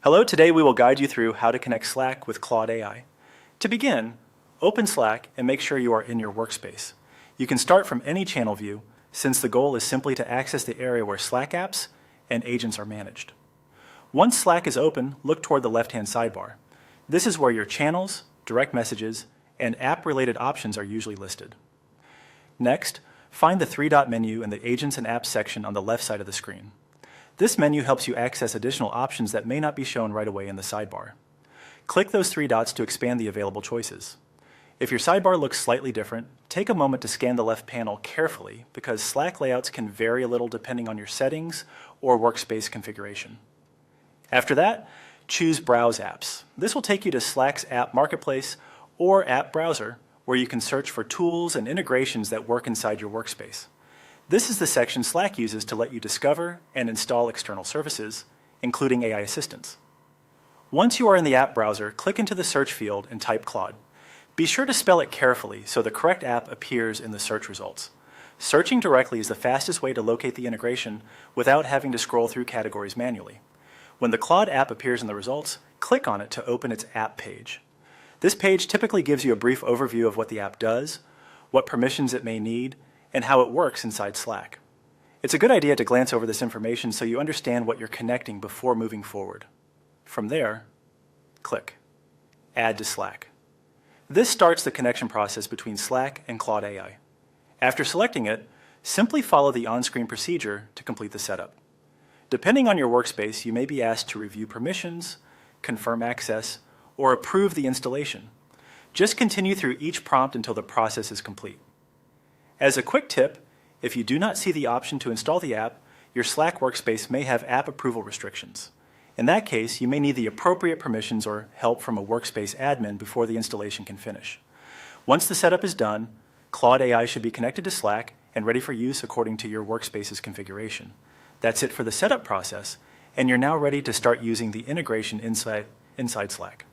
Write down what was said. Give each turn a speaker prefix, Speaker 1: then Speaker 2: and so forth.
Speaker 1: Hello, today we will guide you through how to connect Slack with Claude AI. To begin, open Slack and make sure you are in your workspace. You can start from any channel view, since the goal is simply to access the area where Slack apps and agents are managed. Once Slack is open, look toward the left-hand sidebar. This is where your channels, direct messages, and app-related options are usually listed. Next, find the three-dot menu in the Agents and Apps section on the left side of the screen. This menu helps you access additional options that may not be shown right away in the sidebar. Click those three dots to expand the available choices. If your sidebar looks slightly different, take a moment to scan the left panel carefully because Slack layouts can vary a little depending on your settings or workspace configuration. After that, choose Browse Apps. This will take you to Slack's App Marketplace or App Browser, where you can search for tools and integrations that work inside your workspace. This is the section Slack uses to let you discover and install external services, including AI assistants. Once you are in the app browser, click into the search field and type Claude. Be sure to spell it carefully so the correct app appears in the search results. Searching directly is the fastest way to locate the integration without having to scroll through categories manually. When the Claude app appears in the results, click on it to open its app page. This page typically gives you a brief overview of what the app does, what permissions it may need, and how it works inside Slack. It's a good idea to glance over this information so you understand what you're connecting before moving forward. From there, click Add to Slack. This starts the connection process between Slack and Claude AI. After selecting it, simply follow the on-screen procedure to complete the setup. Depending on your workspace, you may be asked to review permissions, confirm access, or approve the installation. Just continue through each prompt until the process is complete. As a quick tip, if you do not see the option to install the app, your Slack workspace may have app approval restrictions. In that case, you may need the appropriate permissions or help from a workspace admin before the installation can finish. Once the setup is done, Claude AI should be connected to Slack and ready for use according to your workspace's configuration. That's it for the setup process, and you're now ready to start using the integration inside Slack.